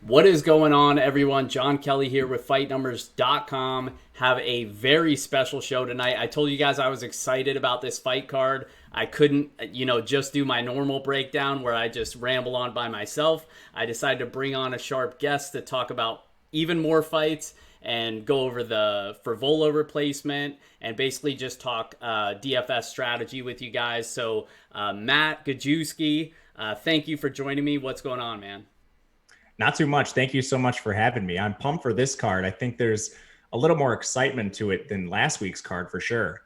What is going on, everyone? John Kelly here with FightNumbers.com. Have a very special show tonight. I told you guys I was excited about this fight card. I couldn't, just do my normal breakdown where I just ramble on by myself. I decided to bring on a sharp guest to talk about even more fights and go over the Frivola replacement and basically just talk DFS strategy with you guys. So, Matt Gajewski, thank you for joining me. What's going on, man? Not too much. Thank you so much for having me. I'm pumped for this card. I think there's a little more excitement to it than last week's card for sure.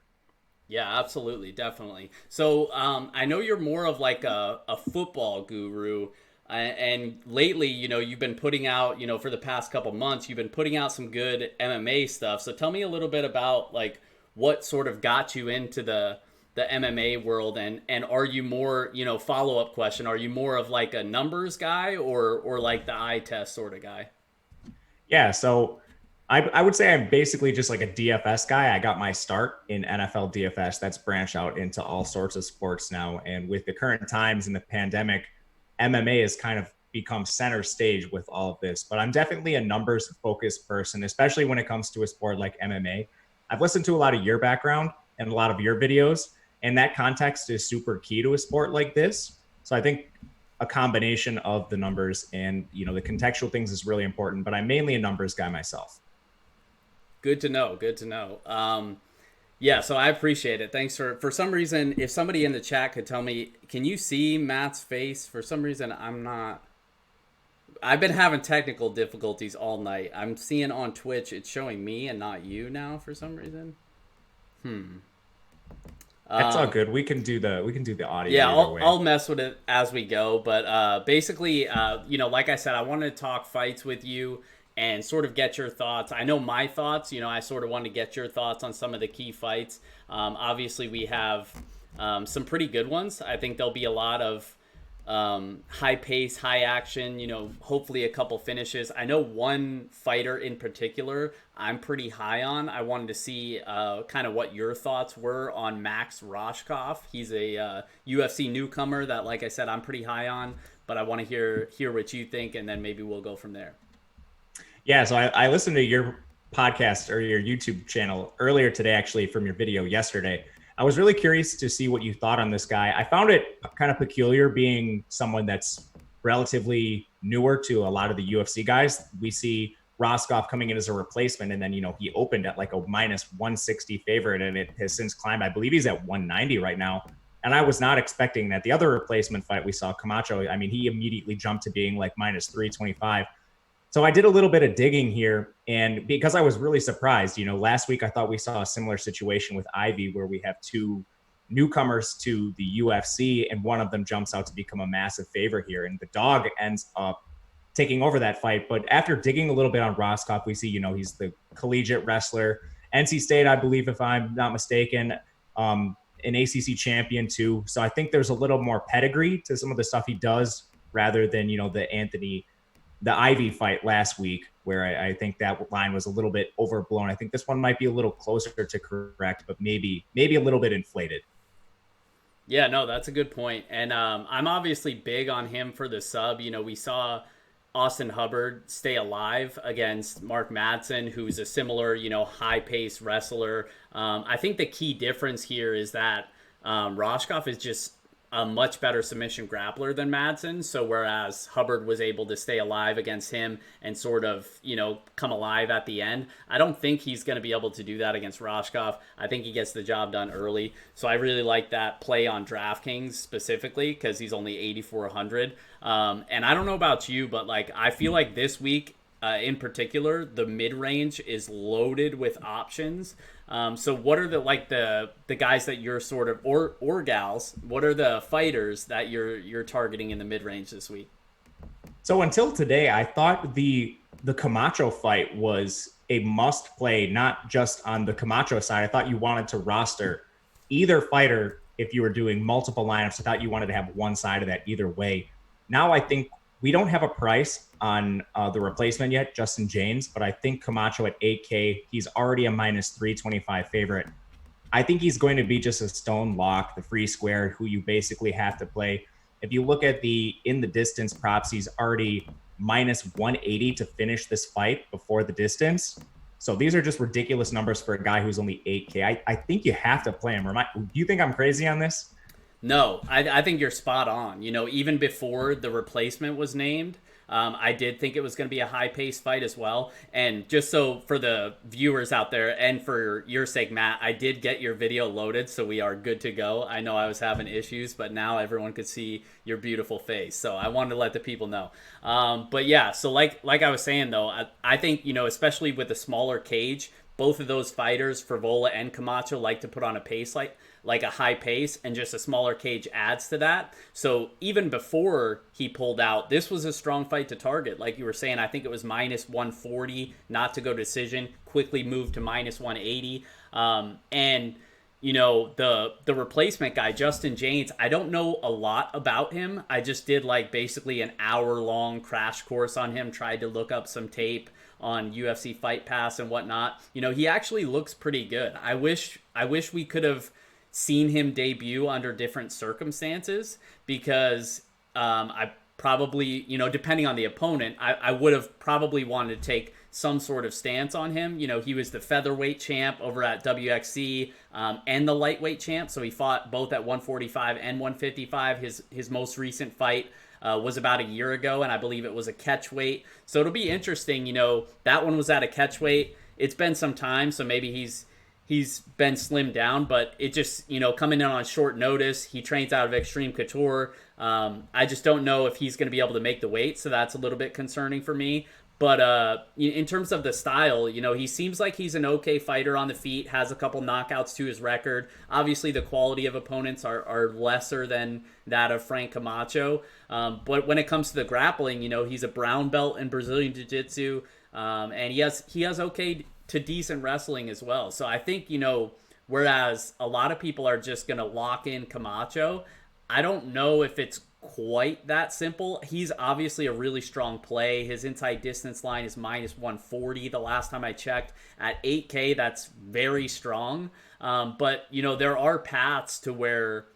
Yeah, absolutely, definitely. So I know you're more of like a football guru, and lately, you've been putting out, for the past couple months, you've been putting out some good MMA stuff. So tell me a little bit about like what sort of got you into the MMA world, and are you more, follow up question, are you more of like a numbers guy or like the eye test sort of guy? Yeah, so I would say I'm basically just like a DFS guy. I got my start in NFL DFS. That's branched out into all sorts of sports now. And with the current times in the pandemic, MMA has kind of become center stage with all of this. But I'm definitely a numbers focused person, especially when it comes to a sport like MMA. I've listened to a lot of your background and a lot of your videos, and that context is super key to a sport like this. So I think a combination of the numbers and the contextual things is really important, but I'm mainly a numbers guy myself. Good to know. Good to know. Yeah, so I appreciate it. Thanks for some reason, if somebody in the chat could tell me, can you see Matt's face? For some reason, I'm not. I've been having technical difficulties all night. I'm seeing on Twitch, it's showing me and not you now for some reason. That's all good. We can do the audio Yeah, either I'll way. mess with it as we go. But basically, like I said, I wanted to talk fights with you and sort of get your thoughts. I know my thoughts. I sort of want to get your thoughts on some of the key fights. Obviously, we have some pretty good ones. I think there'll be a lot of high pace, high action, hopefully a couple finishes. I know one fighter in particular I'm pretty high on. I wanted to see kind of what your thoughts were on Max Roshkoff. He's a UFC newcomer that, like I said, I'm pretty high on, but I want to hear what you think, and then maybe we'll go from there. Yeah, so I listened to your podcast or your YouTube channel earlier today, actually, from your video yesterday. I was really curious to see what you thought on this guy. I found it kind of peculiar being someone that's relatively newer to a lot of the UFC guys. We see Roscoff coming in as a replacement, and then, he opened at like a minus 160 favorite, and it has since climbed. I believe he's at 190 right now. And I was not expecting that. The other replacement fight we saw, Camacho, I mean, he immediately jumped to being like minus 325. So I did a little bit of digging here, and because I was really surprised, last week I thought we saw a similar situation with Ivy where we have two newcomers to the UFC, and one of them jumps out to become a massive favorite here, and the dog ends up taking over that fight. But after digging a little bit on Roscoff, we see, he's the collegiate wrestler, NC State, I believe, if I'm not mistaken, an ACC champion too. So I think there's a little more pedigree to some of the stuff he does rather than, the Ivy fight last week, where I think that line was a little bit overblown. I think this one might be a little closer to correct, but maybe a little bit inflated. Yeah, no, that's a good point. And I'm obviously big on him for the sub. We saw Austin Hubbard stay alive against Mark Madsen, who's a similar, high-paced wrestler. I think the key difference here is that Roshkoff is just a much better submission grappler than Madsen. So whereas Hubbard was able to stay alive against him and sort of, come alive at the end, I don't think he's going to be able to do that against Roshkoff. I think he gets the job done early. So I really like that play on DraftKings specifically because he's only 8,400. And I don't know about you, but like I feel like this week in particular, the mid range is loaded with options. So what are the guys that you're sort of or gals? What are the fighters that you're targeting in the mid range this week? So until today, I thought the Camacho fight was a must play, not just on the Camacho side. I thought you wanted to roster either fighter if you were doing multiple lineups. I thought you wanted to have one side of that either way. Now I think we don't have a price on the replacement yet, Justin James, but I think Camacho at 8K, he's already a minus 325 favorite. I think he's going to be just a stone lock, the free square, who you basically have to play. If you look at the in the distance props, he's already minus 180 to finish this fight before the distance. So these are just ridiculous numbers for a guy who's only 8K. I think you have to play him. Do you think I'm crazy on this? No, I think you're spot on. Even before the replacement was named, I did think it was going to be a high-paced fight as well. And just so for the viewers out there and for your sake, Matt, I did get your video loaded, so we are good to go. I know I was having issues, but now everyone could see your beautiful face. So I wanted to let the people know. But yeah, so like I was saying, though, I think, especially with a smaller cage, both of those fighters, Frivola and Camacho, like to put on a pace like a high pace, and just a smaller cage adds to that. So even before he pulled out, this was a strong fight to target. Like you were saying, I think it was minus 140 not to go decision, quickly moved to minus 180. And the replacement guy, Justin James, I don't know a lot about him. I just did like basically an hour-long crash course on him, tried to look up some tape on UFC Fight Pass and whatnot. He actually looks pretty good. I wish we could have seen him debut under different circumstances, because I probably, depending on the opponent, I would have probably wanted to take some sort of stance on him. He was the featherweight champ over at WXC, and the lightweight champ, so he fought both at 145 and 155. His most recent fight was about a year ago, and I believe it was a catch weight. So it'll be interesting. That one was at a catch weight. It's been some time, so maybe he's been slimmed down, but it just, coming in on short notice. He trains out of Extreme Couture. I just don't know if he's going to be able to make the weight, so that's a little bit concerning for me. But in terms of the style, he seems like he's an okay fighter on the feet, has a couple knockouts to his record. Obviously, the quality of opponents are lesser than that of Frank Camacho. But when it comes to the grappling, he's a brown belt in Brazilian Jiu-Jitsu, and he has okay to decent wrestling as well. So I think, whereas a lot of people are just going to lock in Camacho, I don't know if it's quite that simple. He's obviously a really strong play. His inside distance line is minus 140 the last time I checked. At 8K, that's very strong. But, there are paths to where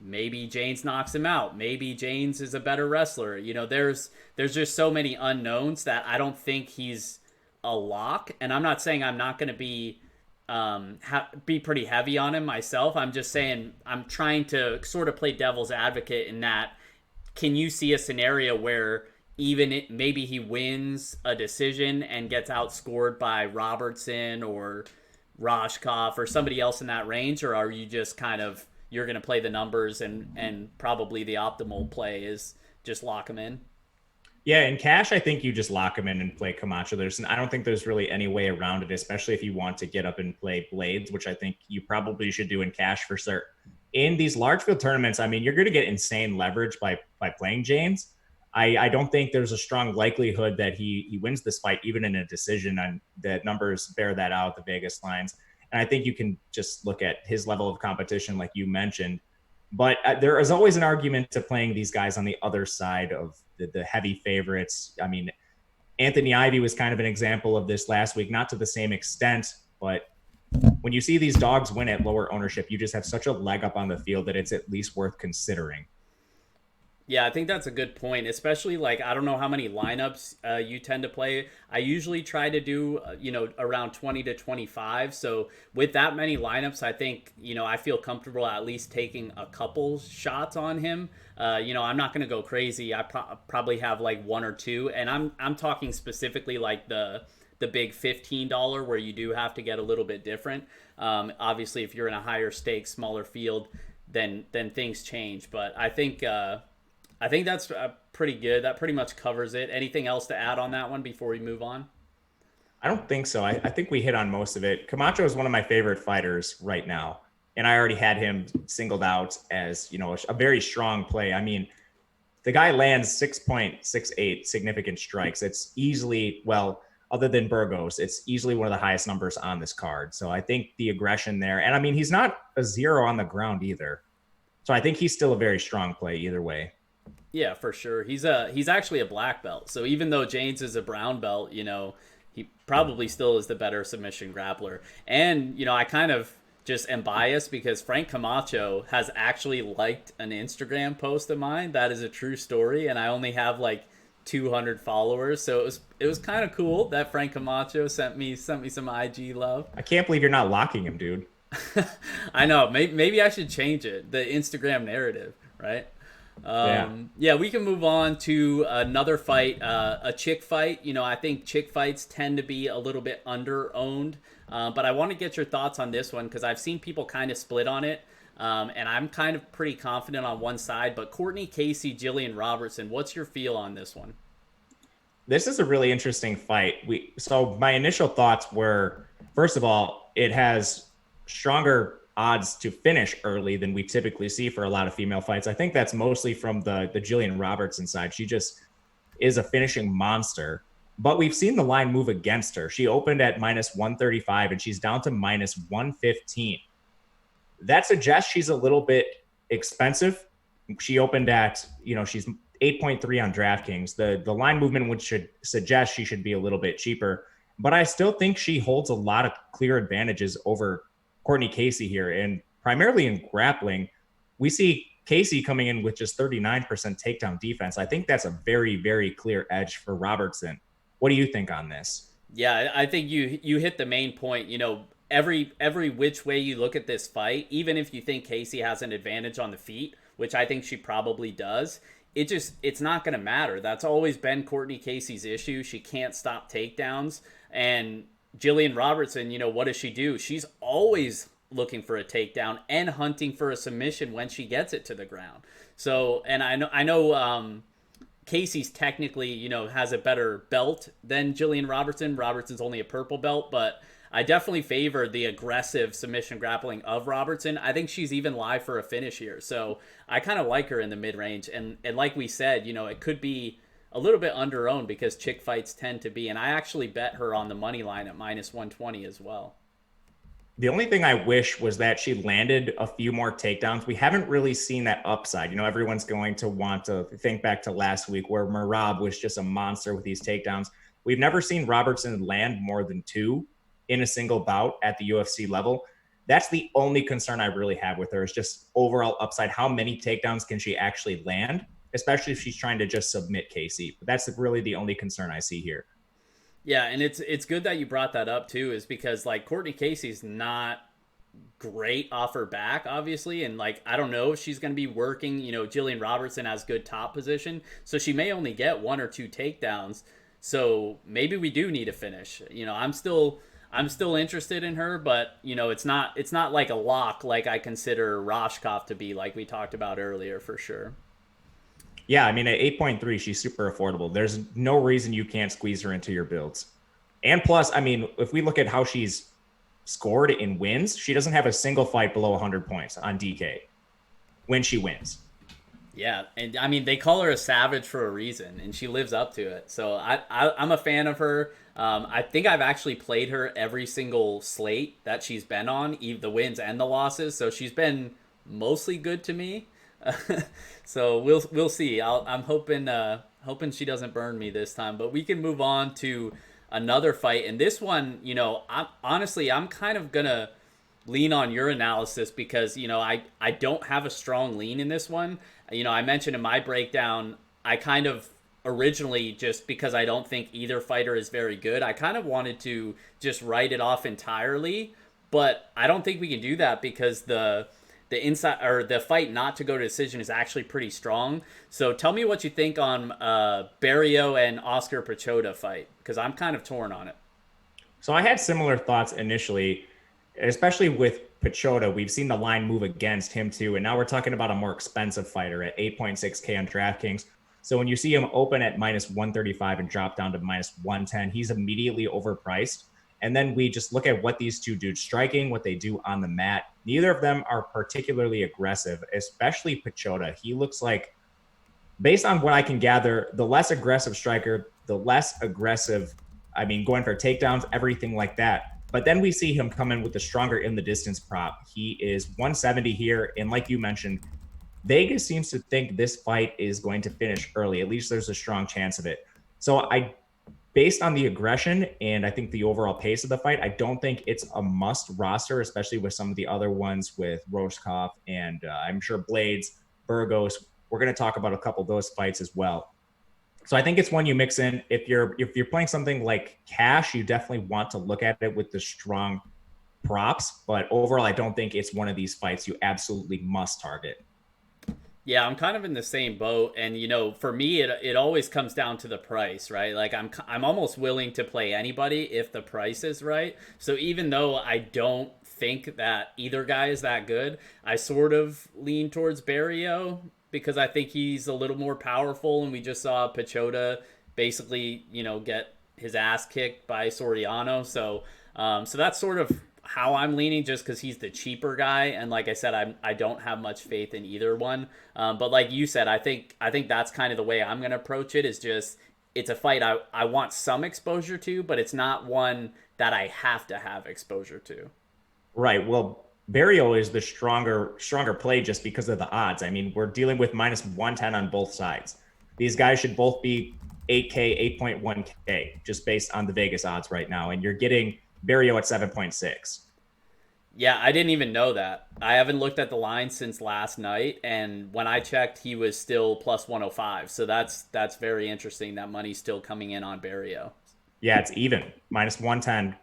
maybe James knocks him out. Maybe James is a better wrestler. There's just so many unknowns that I don't think he's a lock. And I'm not saying I'm not going to be pretty heavy on him myself. I'm just saying I'm trying to sort of play devil's advocate in that, can you see a scenario where maybe he wins a decision and gets outscored by Robertson or Rashkov or somebody else in that range? Or are you just you're going to play the numbers and probably the optimal play is just lock him in? Yeah, in cash, I think you just lock him in and play Camacho. I don't think there's really any way around it, especially if you want to get up and play Blades, which I think you probably should do in cash for certain. In these large field tournaments, you're going to get insane leverage by playing James. I don't think there's a strong likelihood that he wins this fight, even in a decision, and the numbers bear that out, the Vegas lines. And I think you can just look at his level of competition, like you mentioned. But there is always an argument to playing these guys on the other side of the heavy favorites. Anthony Ivy was kind of an example of this last week, not to the same extent, but when you see these dogs win at lower ownership, you just have such a leg up on the field that it's at least worth considering. Yeah, I think that's a good point, especially I don't know how many lineups you tend to play. I usually try to do, around 20 to 25. So with that many lineups, I think, I feel comfortable at least taking a couple shots on him. I'm not going to go crazy. I probably have one or two, and I'm talking specifically the big $15 where you do have to get a little bit different. Obviously, if you're in a higher stakes, smaller field, then things change. But I think that's pretty good. That pretty much covers it. Anything else to add on that one before we move on? I don't think so. I think we hit on most of it. Camacho is one of my favorite fighters right now, and I already had him singled out as, a very strong play. The guy lands 6.68 significant strikes. It's easily, other than Burgos, it's easily one of the highest numbers on this card. So I think the aggression there, and he's not a zero on the ground either. So I think he's still a very strong play either way. Yeah, for sure. He's actually a black belt. So even though James is a brown belt, he probably still is the better submission grappler. And, I kind of just am biased because Frank Camacho has actually liked an Instagram post of mine. That is a true story. And I only have 200 followers. So it was kind of cool that Frank Camacho sent me some IG love. I can't believe you're not locking him, dude. I know. Maybe I should change it. The Instagram narrative, right? Yeah. Yeah, we can move on to another fight, a chick fight. I think chick fights tend to be a little bit under owned, but I want to get your thoughts on this one because I've seen people kind of split on it, and I'm kind of pretty confident on one side. But Courtney Casey, Jillian Robertson, what's your feel on this one? This is a really interesting fight. So my initial thoughts were, first of all, it has stronger odds to finish early than we typically see for a lot of female fights. I think that's mostly from the Jillian Robertson side. She just is a finishing monster. But we've seen the line move against her. She opened at minus 135 and she's down to minus 115. That suggests she's a little bit expensive. She opened at, she's 8.3 on DraftKings. The line movement should suggest she should be a little bit cheaper. But I still think she holds a lot of clear advantages over Courtney Casey here, and primarily in grappling. We see Casey coming in with just 39% takedown defense. I think that's a very, very clear edge for Robertson. What do you think on this? Yeah, I think you hit the main point. Every which way you look at this fight, even if you think Casey has an advantage on the feet, which I think she probably does, it's not going to matter. That's always been Courtney Casey's issue. She can't stop takedowns. And Jillian Robertson, what does she do? She's always looking for a takedown and hunting for a submission when she gets it to the ground. So, and I know Casey's technically, has a better belt than Jillian Robertson. Robertson's only a purple belt, but I definitely favor the aggressive submission grappling of Robertson. I think she's even live for a finish here. So I kind of like her in the mid-range. And like we said, it could be a little bit under-owned because chick fights tend to be. And I actually bet her on the money line at minus 120 as well. The only thing I wish was that she landed a few more takedowns. We haven't really seen that upside. Everyone's going to want to think back to last week where Merab was just a monster with these takedowns. We've never seen Robertson land more than 2 in a single bout at the UFC level. That's the only concern I really have with her, is just overall upside. How many takedowns can she actually land, especially if she's trying to just submit Casey? But that's really the only concern I see here. Yeah, and it's good that you brought that up too, is because like Courtney Casey's not great off her back, obviously, and like I don't know if she's going to be working. Jillian Robertson has good top position, so she may only get 1 or 2 takedowns. So maybe we do need a finish. I'm still interested in her, but it's not like a lock like I consider Roshkov to be, like we talked about earlier, for sure. Yeah, I mean, at 8.3, she's super affordable. There's no reason you can't squeeze her into your builds. And plus, I mean, if we look at how she's scored in wins, she doesn't have a single fight below 100 points on DK when she wins. Yeah, and I mean, they call her a savage for a reason, and she lives up to it. So I'm a fan of her. I think I've actually played her every single slate that she's been on, the wins and the losses. So she's been mostly good to me. So we'll see. I'm hoping she doesn't burn me this time. But we can move on to another fight, and this one, I'm kind of gonna lean on your analysis because I don't have a strong lean in this one. I mentioned in my breakdown, I kind of originally, just because I don't think either fighter is very good, I kind of wanted to just write it off entirely, but I don't think we can do that because the inside, or the fight not to go to decision, is actually pretty strong. So tell me what you think on Barrio and Oscar Piechota fight, because I'm kind of torn on it. So I had similar thoughts initially, especially with Piechota. We've seen the line move against him too, and now we're talking about a more expensive fighter at 8.6K on DraftKings. So when you see him open at minus 135 and drop down to minus 110, he's immediately overpriced. And then we just look at what these two do striking, what they do on the mat. Neither of them are particularly aggressive, especially Piechota. He looks like, based on what I can gather, the less aggressive striker, the less aggressive, going for takedowns, everything like that. But then we see him come in with the stronger in the distance prop. He is 170 here. And like you mentioned, Vegas seems to think this fight is going to finish early. At least there's a strong chance of it. So based on the aggression and I think the overall pace of the fight, I don't think it's a must roster, especially with some of the other ones with Roshkov and I'm sure Blades, Burgos. We're going to talk about a couple of those fights as well. So I think it's one you mix in. If you're playing something like cash, you definitely want to look at it with the strong props. But overall, I don't think it's one of these fights you absolutely must target. Yeah, I'm kind of in the same boat, and for me, it always comes down to the price, right? Like I'm almost willing to play anybody if the price is right. So even though I don't think that either guy is that good, I sort of lean towards Barrio because I think he's a little more powerful, and we just saw Pachota basically, get his ass kicked by Soriano. So that's sort of how I'm leaning, just because he's the cheaper guy, and like I said, I don't have much faith in either one. But like you said, I think that's kind of the way I'm gonna approach it. Is just it's a fight I want some exposure to, but it's not one that I have to have exposure to. Right. Well, Barrio is the stronger play just because of the odds. I mean, we're dealing with minus 110 on both sides. These guys should both be 8K, 8.1K, just based on the Vegas odds right now. And you're getting Barrio at 7.6. Yeah, I didn't even know that. I haven't looked at the line since last night, and when I checked, he was still plus 105. So that's very interesting. That money's still coming in on Barrio. Yeah, it's even minus 110,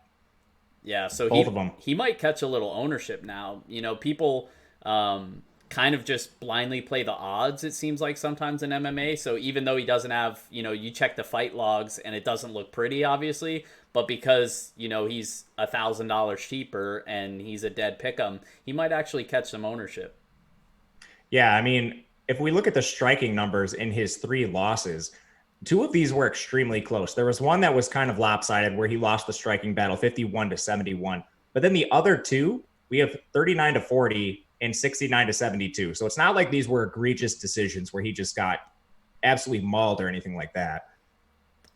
Yeah, so both he of them. he might catch a little ownership now. People kind of just blindly play the odds. It seems like sometimes in MMA. So even though he doesn't have, you check the fight logs and it doesn't look pretty, obviously. But because he's $1,000 cheaper and he's a dead pick'em, he might actually catch some ownership. Yeah, I mean, if we look at the striking numbers in his three losses, two of these were extremely close. There was one that was kind of lopsided where he lost the striking battle 51 to 71. But then the other two, we have 39 to 40 and 69 to 72. So it's not like these were egregious decisions where he just got absolutely mauled or anything like that.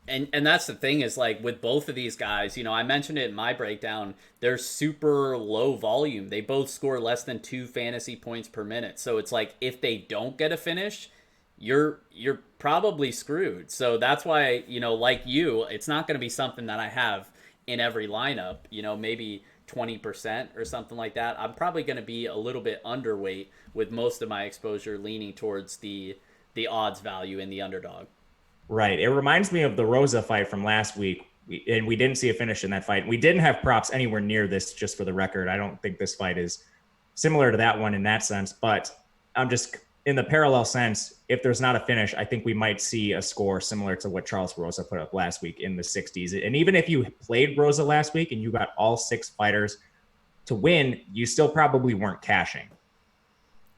And that's the thing, is like with both of these guys, I mentioned it in my breakdown, they're super low volume. They both score less than 2 fantasy points per minute. So it's like if they don't get a finish, you're probably screwed. So that's why, like you, it's not going to be something that I have in every lineup, maybe 20% or something like that. I'm probably going to be a little bit underweight with most of my exposure leaning towards the odds value in the underdog. Right. It reminds me of the Rosa fight from last week. And we didn't see a finish in that fight. We didn't have props anywhere near this, just for the record. I don't think this fight is similar to that one in that sense. But I'm just in the parallel sense, if there's not a finish, I think we might see a score similar to what Charles Rosa put up last week in the 60s. And even if you played Rosa last week and you got all 6 fighters to win, you still probably weren't cashing.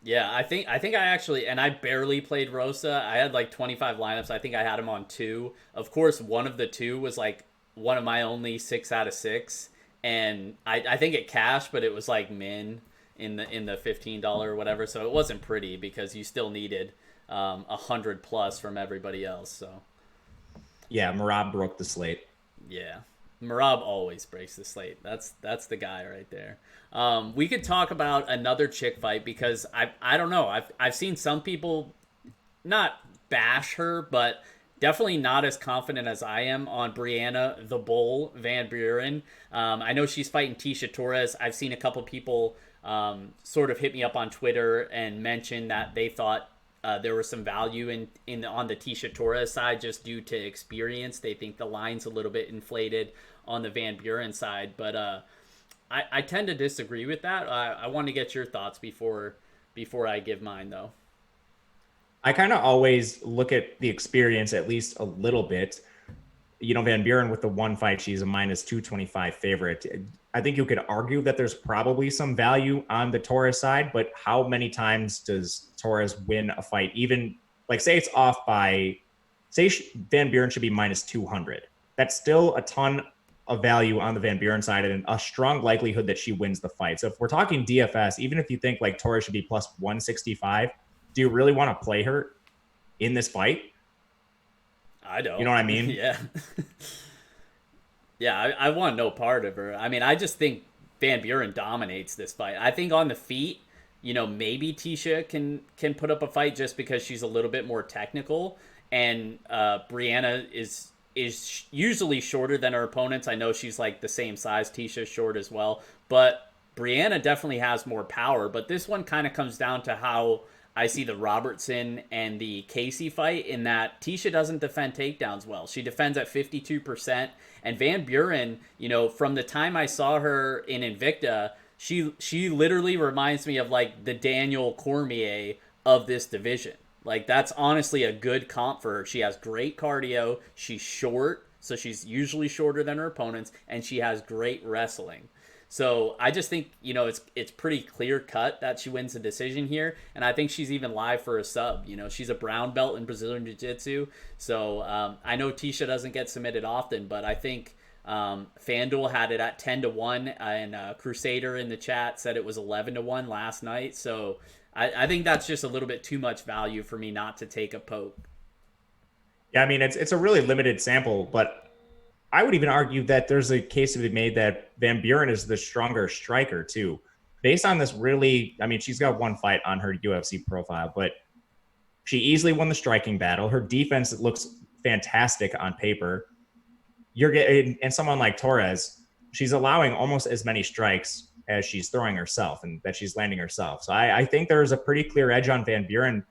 Yeah, I think I actually, and I barely played Rosa. I had like 25 lineups. I think I had him on 2. Of course, one of the 2 was like one of my only 6 out of 6, and I think it cashed, but it was like min in the $15 or whatever. So it wasn't pretty because you still needed 100 plus from everybody else. So Yeah, Marab broke the slate. yeah, Marab always breaks the slate. That's the guy right there. We could talk about another chick fight because I don't know. I've seen some people not bash her, but definitely not as confident as I am on Brianna the Bull Van Buren. I know she's fighting Tisha Torres. I've seen a couple people sort of hit me up on Twitter and mention that they thought there was some value in on the Tisha Torres side just due to experience. They think the line's a little bit inflated on the Van Buren side, but I tend to disagree with that. I want to get your thoughts before I give mine, though. I kind of always look at the experience at least a little bit. Van Buren with the one fight, she's a minus 225 favorite. I think you could argue that there's probably some value on the Torres side, but how many times does Torres win a fight? Even like say it's off by, Van Buren should be minus 200. That's still a ton of value on the Van Buren side and a strong likelihood that she wins the fight. So if we're talking DFS, even if you think like Torres should be plus 165, do you really want to play her in this fight? I don't. You know what I mean? Yeah. Yeah, I want no part of her. I mean, I just think Van Buren dominates this fight. I think on the feet, maybe Tisha can put up a fight just because she's a little bit more technical, and Brianna is usually shorter than her opponents. I know she's like the same size. Tisha's short as well, but Brianna definitely has more power. But this one kind of comes down to how I see the Robertson and the Casey fight in that Tisha doesn't defend takedowns well. She defends at 52%. And Van Buren, from the time I saw her in Invicta, she literally reminds me of like the Daniel Cormier of this division. Like that's honestly a good comp for her. She has great cardio. She's short, so she's usually shorter than her opponents, and she has great wrestling. So I just think it's pretty clear cut that she wins the decision here, and I think she's even live for a sub. She's a brown belt in Brazilian Jiu Jitsu, so I know Tisha doesn't get submitted often, but I think FanDuel had it at 10-1, and Crusader in the chat said it was 11-1 last night. So I think that's just a little bit too much value for me not to take a poke. Yeah, I mean it's a really limited sample, but I would even argue that there's a case to be made that Van Buren is the stronger striker too. Based on this she's got one fight on her UFC profile, but she easily won the striking battle. Her defense looks fantastic on paper. You're getting, and someone like Torres, she's allowing almost as many strikes as she's throwing herself and that she's landing herself. So I think there's a pretty clear edge on Van Buren.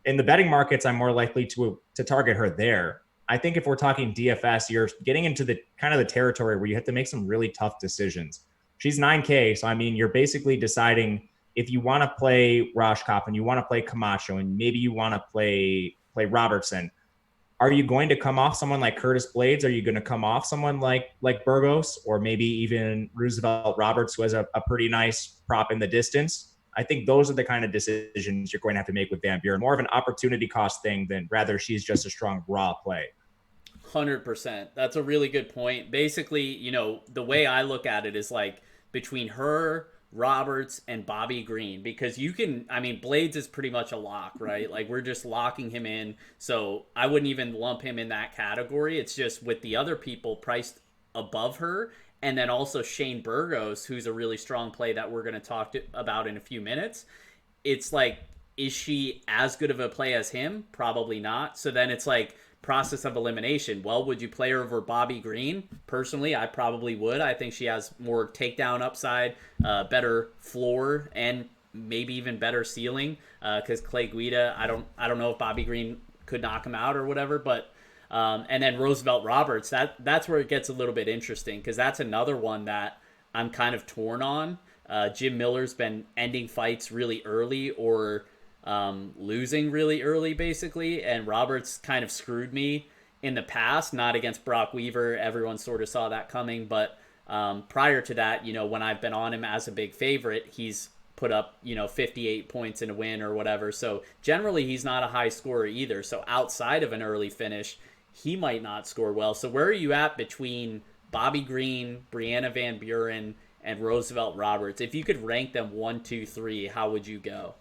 In the betting markets, I'm more likely to target her there. I think if we're talking DFS, you're getting into the kind of the territory where you have to make some really tough decisions. She's 9K, so you're basically deciding if you want to play Rashkov and you want to play Camacho and maybe you want to play Robertson. Are you going to come off someone like Curtis Blades? Are you going to come off someone like Burgos or maybe even Roosevelt Roberts, who has a pretty nice prop in the distance? I think those are the kind of decisions you're going to have to make with Van Buren. More of an opportunity cost thing than rather she's just a strong raw play. 100%. That's a really good point. Basically, the way I look at it is like between her, Roberts, and Bobby Green, because Blades is pretty much a lock, right? Like we're just locking him in. So I wouldn't even lump him in that category. It's just with the other people priced above her. And then also Shane Burgos, who's a really strong play that we're going to talk about in a few minutes. It's like, is she as good of a play as him? Probably not. So then it's like process of elimination. Well, would you play her over Bobby Green? Personally, I probably would. I think she has more takedown upside, better floor, and maybe even better ceiling. Because Clay Guida, I don't know if Bobby Green could knock him out or whatever, but. And then Roosevelt Roberts, that's where it gets a little bit interesting because that's another one that I'm kind of torn on. Jim Miller's been ending fights really early or losing really early, basically, and Roberts kind of screwed me in the past, not against Brock Weaver. Everyone sort of saw that coming, but prior to that, when I've been on him as a big favorite, he's put up 58 points in a win or whatever. So generally he's not a high scorer either. So outside of an early finish, he might not score well. So where are you at between Bobby Green, Brianna Van Buren, and Roosevelt Roberts? If you could rank them 1, 2, 3, how would you go?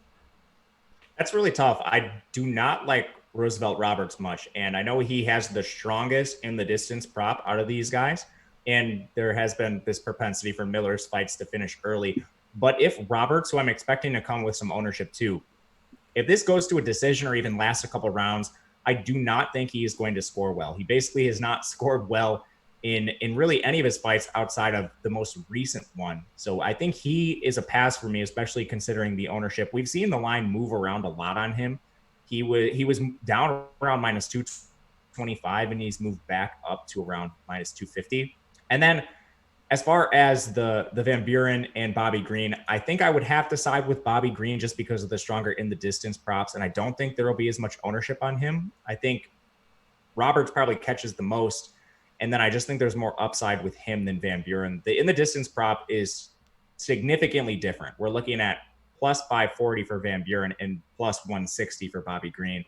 That's really tough. I do not like Roosevelt Roberts much, and I know he has the strongest in the distance prop out of these guys, and there has been this propensity for Miller's fights to finish early. But if Roberts, who I'm expecting to come with some ownership too, if this goes to a decision or even lasts a couple rounds, I do not think he is going to score well. He basically has not scored well in really any of his fights outside of the most recent one. So I think he is a pass for me, especially considering the ownership. We've seen the line move around a lot on him. He was down around minus 225, and he's moved back up to around minus 250. And then as far as the Van Buren and Bobby Green, I think I would have to side with Bobby Green just because of the stronger in the distance props, and I don't think there will be as much ownership on him. I think Roberts probably catches the most, and then I just think there's more upside with him than Van Buren. The in the distance prop is significantly different. We're looking at plus 540 for Van Buren and plus 160 for Bobby Green.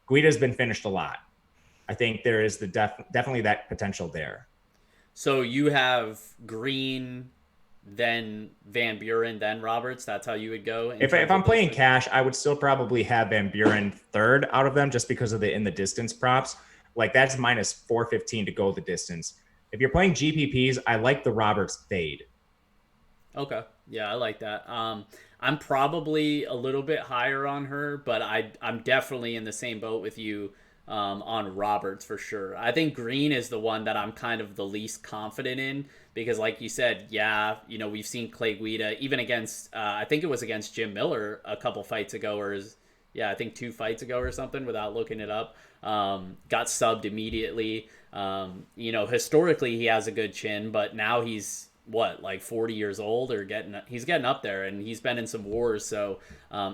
Guida's been finished a lot. I think there is definitely that potential there. So you have Green, then Van Buren, then Roberts. That's how you would go. If I'm playing cash, I would still probably have Van Buren third out of them just because of the in the distance props. Like that's minus 415 to go the distance. If you're playing GPPs, I like the Roberts fade. Okay. Yeah, I like that. I'm probably a little bit higher on her, but I'm definitely in the same boat with you on Roberts for sure. I think Green is the one that I'm kind of the least confident in because, like you said, we've seen Clay Guida even against, I think it was against Jim Miller a couple fights ago, or Yeah, I think 2 fights ago or something without looking it up. Got subbed immediately. Historically he has a good chin, but now he's what, like 40 years old, or he's getting up there, and he's been in some wars. So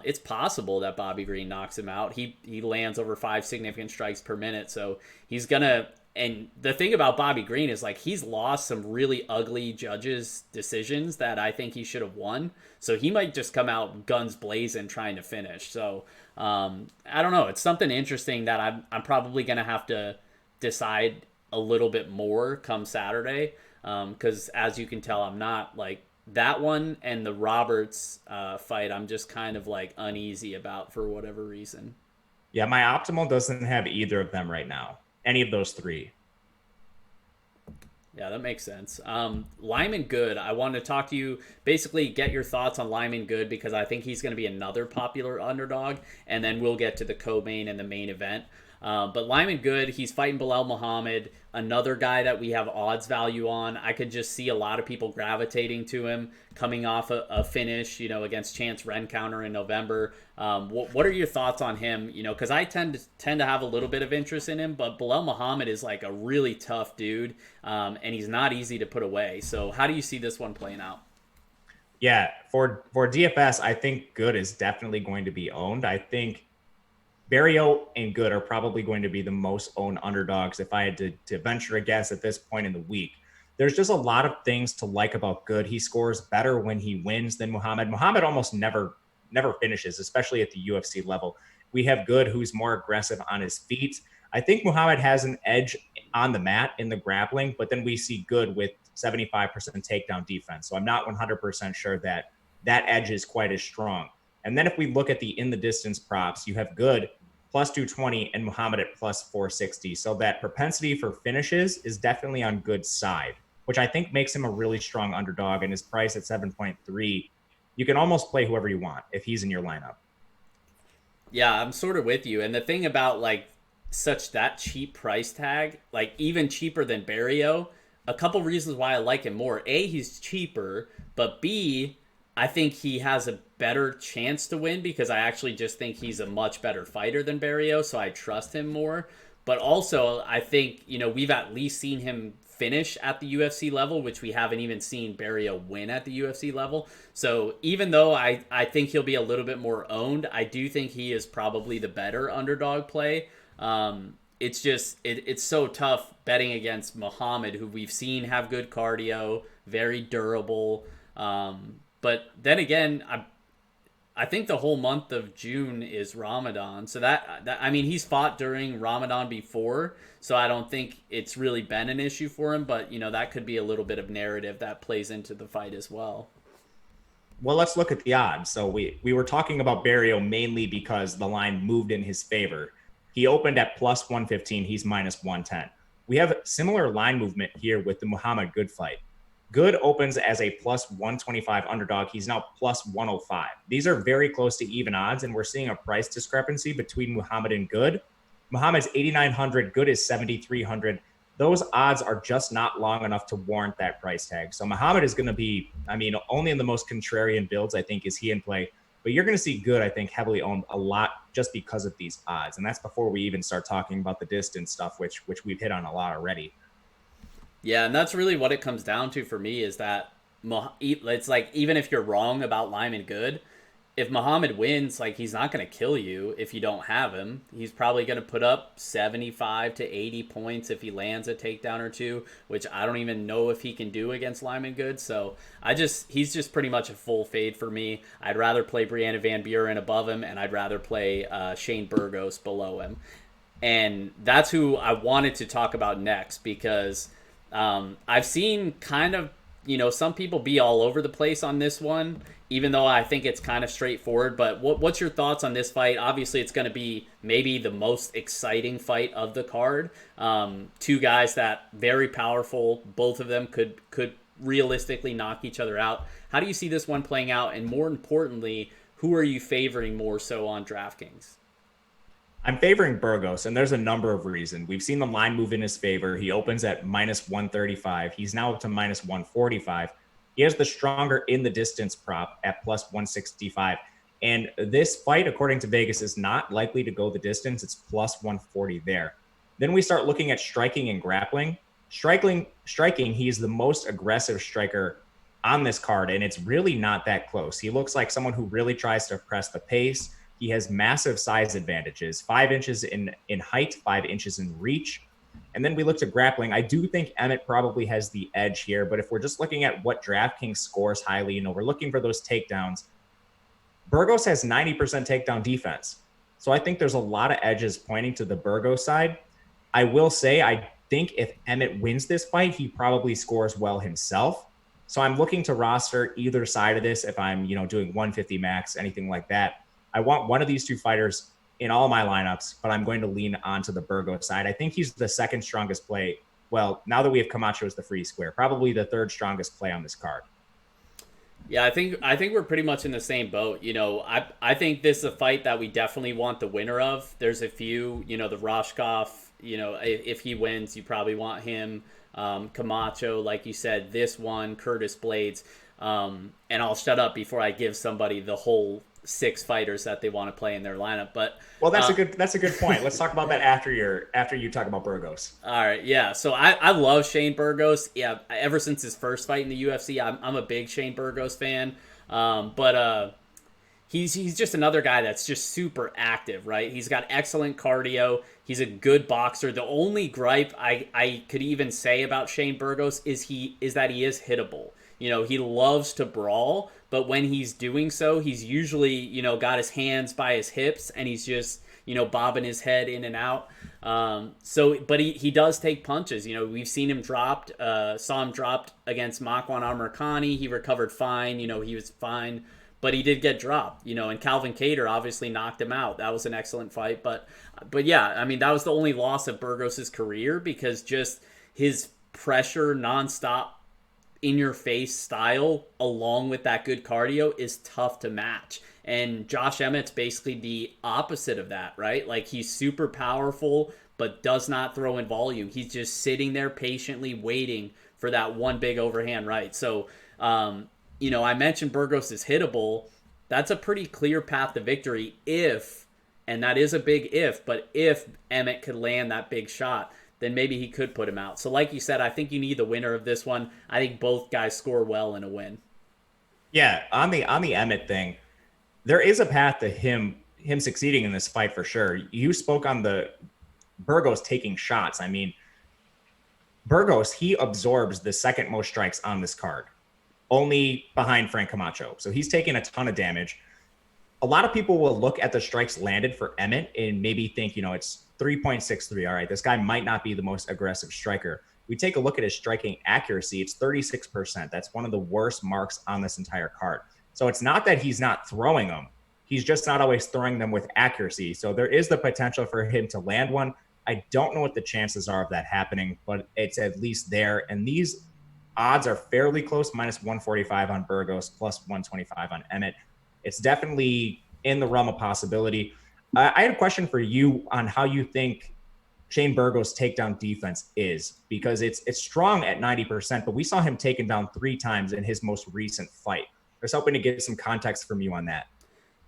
it's possible that Bobby Green knocks him out. He lands over 5 significant strikes per minute, so he's gonna. And the thing about Bobby Green is, like, he's lost some really ugly judges' decisions that I think he should have won. So he might just come out guns blazing trying to finish. So I don't know. It's something interesting that I'm probably gonna have to decide a little bit more come Saturday. Because as you can tell, I'm not like that one and the Roberts fight. I'm just kind of like uneasy about for whatever reason. Yeah, my optimal doesn't have either of them right now. Any of those three. Yeah, that makes sense. Lyman Good, I wanted to talk to you, basically get your thoughts on Lyman Good, because I think he's going to be another popular underdog, and then we'll get to the co-main and the main event. But Lyman Good, he's fighting Bilal Muhammad, another guy that we have odds value on. I could just see a lot of people gravitating to him coming off a finish, against Chance Rencounter in November. What are your thoughts on him? Because I tend to have a little bit of interest in him, but Bilal Muhammad is like a really tough dude, and he's not easy to put away. So how do you see this one playing out? Yeah, for DFS, I think Good is definitely going to be owned. I think Barrio and Good are probably going to be the most owned underdogs if I had to venture a guess at this point in the week. There's just a lot of things to like about Good. He scores better when he wins than Muhammad. Muhammad almost never finishes, especially at the UFC level. We have Good, who's more aggressive on his feet. I think Muhammad has an edge on the mat in the grappling, but then we see Good with 75% takedown defense. So I'm not 100% sure that edge is quite as strong. And then if we look at the in the distance props, you have Good plus 220 and Muhammad at plus 460. So that propensity for finishes is definitely on Good's side, which I think makes him a really strong underdog. And his price at 7.3, you can almost play whoever you want if he's in your lineup. Yeah, I'm sort of with you. And the thing about like that cheap price tag, like even cheaper than Barrio, a couple reasons why I like him more. A, he's cheaper, but B, I think he has a better chance to win because I actually just think he's a much better fighter than Barrio, so I trust him more. But also, I think, we've at least seen him finish at the UFC level, which we haven't even seen Barrio win at the UFC level. So even though I think he'll be a little bit more owned, I do think he is probably the better underdog play. It's just, it's so tough betting against Muhammad, who we've seen have good cardio, very durable. But then again, I think the whole month of June is Ramadan. So that I mean, he's fought during Ramadan before, so I don't think it's really been an issue for him. But, that could be a little bit of narrative that plays into the fight as well. Well, let's look at the odds. So we were talking about Barrio mainly because the line moved in his favor. He opened at plus 115. He's minus 110. We have similar line movement here with the Muhammad Good fight. Good opens as a plus 125 underdog. He's now plus 105. These are very close to even odds, and we're seeing a price discrepancy between Muhammad and Good. Muhammad's 8,900, Good is 7,300. Those odds are just not long enough to warrant that price tag. So Muhammad is going to be, only in the most contrarian builds, I think, is he in play. But you're going to see Good, I think, heavily owned a lot just because of these odds. And that's before we even start talking about the distance stuff, which we've hit on a lot already. Yeah, and that's really what it comes down to for me, is that it's like, even if you're wrong about Lyman Good, if Muhammad wins, like, he's not going to kill you if you don't have him. He's probably going to put up 75 to 80 points if he lands a takedown or two, which I don't even know if he can do against Lyman Good. So he's just pretty much a full fade for me. I'd rather play Brianna Van Buren above him, and I'd rather play Shane Burgos below him. And that's who I wanted to talk about next, because I've seen kind of, some people be all over the place on this one, even though I think it's kind of straightforward. But what's your thoughts on this fight? Obviously, it's going to be maybe the most exciting fight of the card. Two guys that very powerful. Both of them could realistically knock each other out. How do you see this one playing out? And more importantly, who are you favoring more so on DraftKings? I'm favoring Burgos, and there's a number of reasons. We've seen the line move in his favor. He opens at minus 135. He's now up to minus 145. He has the stronger in the distance prop at plus 165. And this fight, according to Vegas, is not likely to go the distance. It's plus 140 there. Then we start looking at striking and grappling. Striking, he's the most aggressive striker on this card, and it's really not that close. He looks like someone who really tries to press the pace. He has massive size advantages, 5 inches in height, 5 inches in reach. And then we looked at grappling. I do think Emmett probably has the edge here, but if we're just looking at what DraftKings scores highly, we're looking for those takedowns. Burgos has 90% takedown defense. So I think there's a lot of edges pointing to the Burgos side. I will say, I think if Emmett wins this fight, he probably scores well himself. So I'm looking to roster either side of this if I'm, doing 150 max, anything like that. I want one of these two fighters in all my lineups, but I'm going to lean onto the Burgos side. I think he's the second strongest play. Well, now that we have Camacho as the free square, probably the third strongest play on this card. Yeah, I think we're pretty much in the same boat. I think this is a fight that we definitely want the winner of. There's a few, the Rashkov, if he wins, you probably want him. Camacho, like you said, this one, Curtis Blades. And I'll shut up before I give somebody the whole 6 fighters that they want to play in their lineup. But that's a good point. Let's talk about that after you talk about Burgos. All right, yeah. So I love Shane Burgos. Yeah, ever since his first fight in the UFC, I'm a big Shane Burgos fan. But he's just another guy that's just super active, right? He's got excellent cardio. He's a good boxer. The only gripe I could even say about Shane Burgos is that he is hittable. He loves to brawl, but when he's doing so, he's usually, got his hands by his hips and he's just, bobbing his head in and out. But he does take punches. We've seen him dropped, saw him dropped against Makwan Amirkhani. He recovered fine. He was fine, but he did get dropped, and Calvin Kattar obviously knocked him out. That was an excellent fight. But yeah, I mean, that was the only loss of Burgos' career because just his pressure nonstop in your face style along with that good cardio is tough to match. And Josh Emmett's basically the opposite of that, right? Like he's super powerful but does not throw in volume. He's just sitting there patiently waiting for that one big overhand right. So I mentioned Burgos is hittable. That's a pretty clear path to victory if, and that is a big if, but if Emmett could land that big shot, then maybe he could put him out. So like you said, I think you need the winner of this one. I think both guys score well in a win. Yeah, on the Emmett thing, there is a path to him succeeding in this fight for sure. You spoke on the Burgos taking shots. I mean, Burgos, he absorbs the second most strikes on this card, only behind Frank Camacho. So he's taking a ton of damage. A lot of people will look at the strikes landed for Emmett and maybe think, it's 3.63. All right, this guy might not be the most aggressive striker. We take a look at his striking accuracy. It's 36%. That's one of the worst marks on this entire card. So it's not that he's not throwing them. He's just not always throwing them with accuracy. So there is the potential for him to land one. I don't know what the chances are of that happening, but it's at least there. And these odds are fairly close, minus 145 on Burgos, plus 125 on Emmett. It's definitely in the realm of possibility. I had a question for you on how you think Shane Burgos' takedown defense is, because it's strong at 90%, but we saw him taken down 3 times in his most recent fight. I was hoping to get some context from you on that.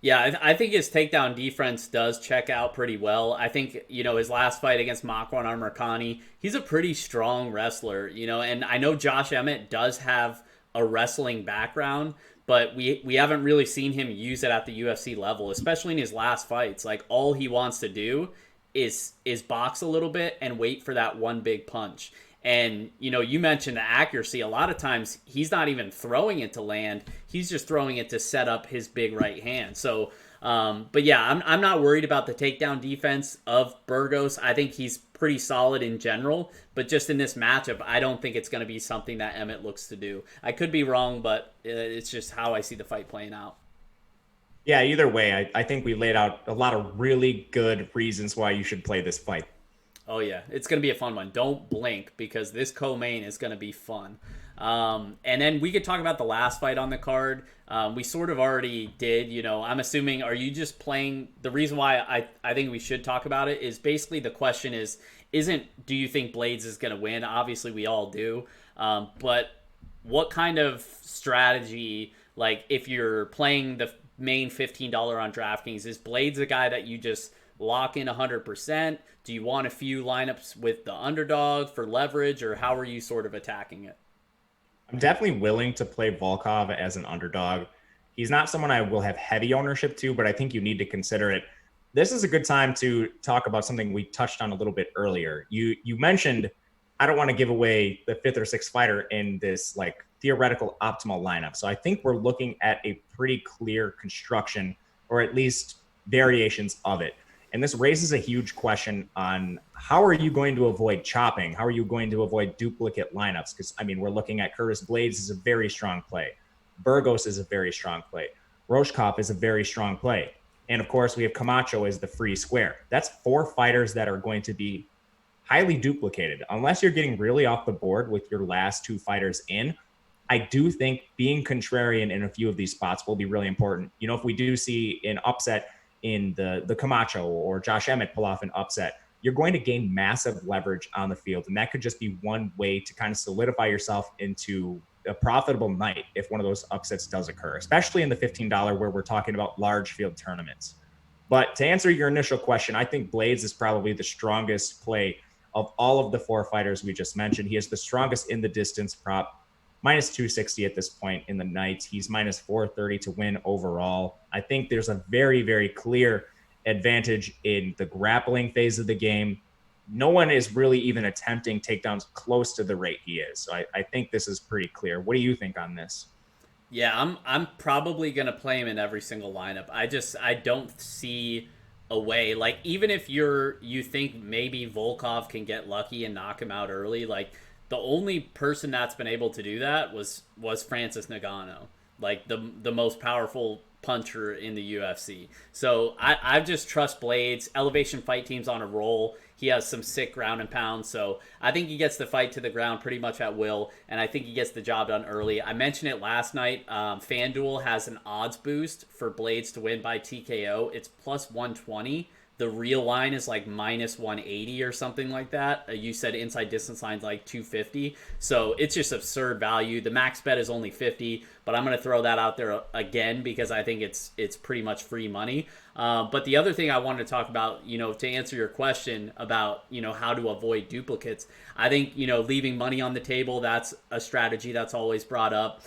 Yeah, I think his takedown defense does check out pretty well. I think, his last fight against Makwan Amirkhani, he's a pretty strong wrestler, and I know Josh Emmett does have a wrestling background, but we haven't really seen him use it at the UFC level, especially in his last fights. Like, all he wants to do is box a little bit and wait for that one big punch. And, you mentioned the accuracy. A lot of times he's not even throwing it to land. He's just throwing it to set up his big right hand. So, but yeah, I'm not worried about the takedown defense of Burgos. I think he's pretty solid in general, but just in this matchup, I don't think it's going to be something that Emmett looks to do. I could be wrong, but it's just how I see the fight playing out. Yeah, either way, I think we laid out a lot of really good reasons why you should play this fight. Oh, yeah. It's going to be a fun one. Don't blink, because this co-main is going to be fun. And then we could talk about the last fight on the card. We sort of already did. I'm assuming, are you just playing? The reason why I think we should talk about it is basically the question isn't do you think Blades is going to win? Obviously, we all do. But what kind of strategy, like if you're playing main $15 on DraftKings. Is Blades a guy that you just lock in 100%? Do you want a few lineups with the underdog for leverage, or how are you sort of attacking it? I'm definitely willing to play Volkov as an underdog. He's not someone I will have heavy ownership to, but I think you need to consider it. This is a good time to talk about something we touched on a little bit earlier. You mentioned I don't want to give away the fifth or sixth fighter in this like theoretical optimal lineup. So I think we're looking at a pretty clear construction, or at least variations of it. And this raises a huge question on how are you going to avoid chopping? How are you going to avoid duplicate lineups? Because, I mean, we're looking at Curtis Blades is a very strong play. Burgos is a very strong play. Roshkov is a very strong play. And, of course, we have Camacho as the free square. That's 4 fighters that are going to be highly duplicated. Unless you're getting really off the board with your last 2 fighters in, I do think being contrarian in a few of these spots will be really important. You know, if we do see an upset in the Camacho or Josh Emmett pull off an upset, you're going to gain massive leverage on the field. And that could just be one way to kind of solidify yourself into a profitable night if one of those upsets does occur, especially in the $15 where we're talking about large field tournaments. But to answer your initial question, I think Blades is probably the strongest play of all of the 4 fighters we just mentioned. He is the strongest in the distance prop. Minus 260 at this point in the night. He's minus 430 to win overall. I think there's a very, very clear advantage in the grappling phase of the game. No one is really even attempting takedowns close to the rate he is. So I think this is pretty clear. What do you think on this? Yeah, I'm probably gonna play him in every single lineup. I don't see a way. Like, even if you think maybe Volkov can get lucky and knock him out early, like, the only person that's been able to do that was Francis Ngannou, like the most powerful puncher in the UFC. So I just trust Blades. Elevation Fight Team's on a roll. He has some sick ground and pound, so I think he gets the fight to the ground pretty much at will, and I think he gets the job done early. I mentioned it last night. FanDuel has an odds boost for Blades to win by TKO. It's plus 120. The real line is like minus 180 or something like that. You said inside distance line's like 250. So it's just absurd value. The max bet is only 50, but I'm going to throw that out there again because I think it's pretty much free money. But the other thing I wanted to talk about, to answer your question about, how to avoid duplicates, I think, leaving money on the table, that's a strategy that's always brought up.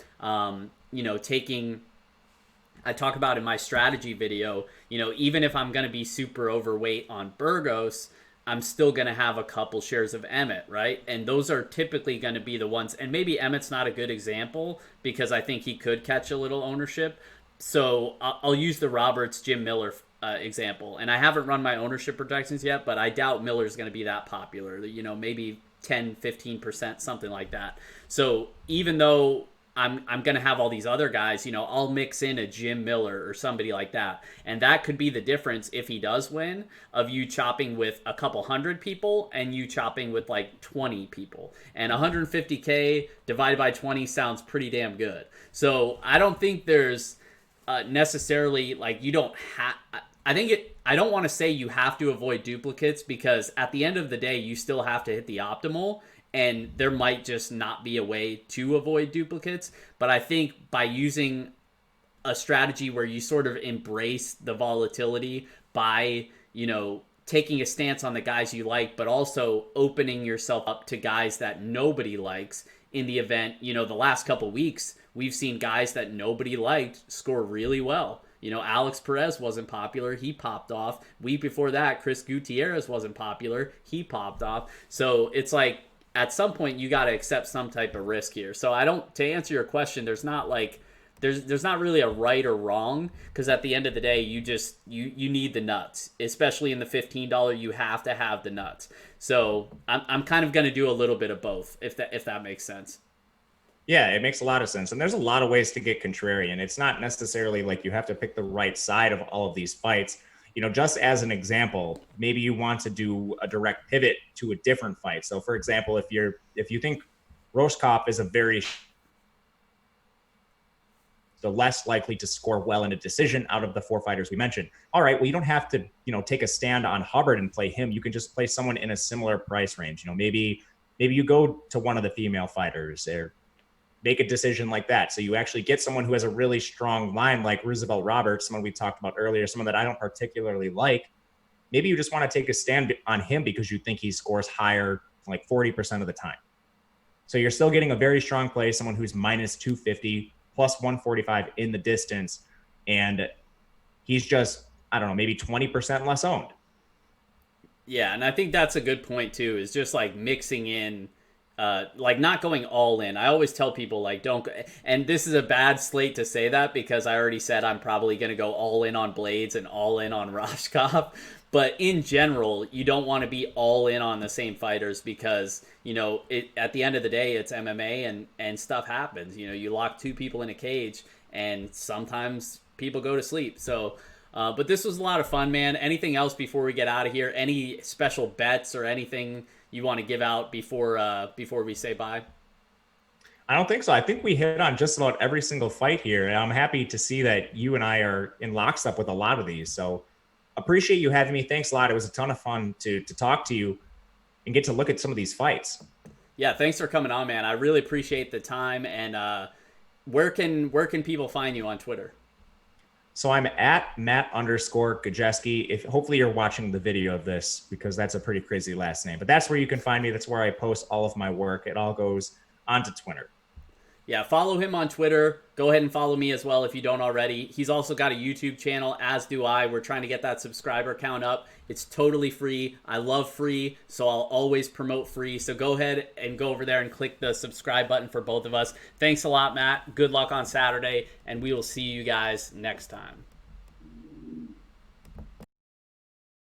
I talk about in my strategy video, even if I'm going to be super overweight on Burgos, I'm still going to have a couple shares of Emmett, right? And those are typically going to be the ones, and maybe Emmett's not a good example because I think he could catch a little ownership. So I'll use the Roberts Jim Miller example. And I haven't run my ownership projections yet, but I doubt Miller's going to be that popular, maybe 10, 15%, something like that. So even though I'm going to have all these other guys, I'll mix in a Jim Miller or somebody like that. And that could be the difference if he does win of you chopping with a couple hundred people and you chopping with like 20 people. And 150K divided by 20 sounds pretty damn good. So I don't think there's necessarily like you don't have... I don't want to say you have to avoid duplicates because at the end of the day, you still have to hit the optimal. And there might just not be a way to avoid duplicates. But I think by using a strategy where you sort of embrace the volatility by, taking a stance on the guys you like, but also opening yourself up to guys that nobody likes in the event, the last couple weeks, we've seen guys that nobody liked score really well. Alex Perez wasn't popular. He popped off. Week before that, Chris Gutierrez wasn't popular. He popped off. So it's like, at some point you got to accept some type of risk here. So to answer your question, there's not like, there's not really a right or wrong because at the end of the day, you need the nuts, especially in the $15, you have to have the nuts. So I'm kind of going to do a little bit of both if that makes sense. Yeah, it makes a lot of sense. And there's a lot of ways to get contrarian. It's not necessarily like you have to pick the right side of all of these fights. Just as an example, maybe you want to do a direct pivot to a different fight. So for example, if you think Roshkov is the less likely to score well in a decision out of the 4 fighters we mentioned. All right, well, you don't have to, take a stand on Hubbard and play him. You can just play someone in a similar price range. Maybe you go to one of the female fighters or make a decision like that. So you actually get someone who has a really strong line like Roosevelt Roberts, someone we talked about earlier, someone that I don't particularly like. Maybe you just want to take a stand on him because you think he scores higher like 40% of the time. So you're still getting a very strong play, someone who's minus 250, plus 145 in the distance. And he's just, I don't know, maybe 20% less owned. Yeah, and I think that's a good point too. Is just like mixing in, like not going all in. I always tell people like don't. And this is a bad slate to say that because I already said I'm probably going to go all in on Blades and all in on Rashkov. But in general, you don't want to be all in on the same fighters because at the end of the day, it's MMA and stuff happens. You lock two people in a cage and sometimes people go to sleep. So. But this was a lot of fun, man. Anything else before we get out of here? Any special bets or anything you want to give out before we say bye? I don't think so. I think we hit on just about every single fight here. And I'm happy to see that you and I are in lockstep with a lot of these. So appreciate you having me. Thanks a lot. It was a ton of fun to talk to you and get to look at some of these fights. Yeah, thanks for coming on, man. I really appreciate the time. And where can people find you on Twitter? So I'm at Matt_Gajewski. If hopefully you're watching the video of this because that's a pretty crazy last name, but that's where you can find me. That's where I post all of my work. It all goes onto Twitter. Yeah, follow him on Twitter. Go ahead and follow me as well if you don't already. He's also got a YouTube channel, as do I. We're trying to get that subscriber count up. It's totally free. I love free, so I'll always promote free. So go ahead and go over there and click the subscribe button for both of us. Thanks a lot, Matt. Good luck on Saturday, and we will see you guys next time.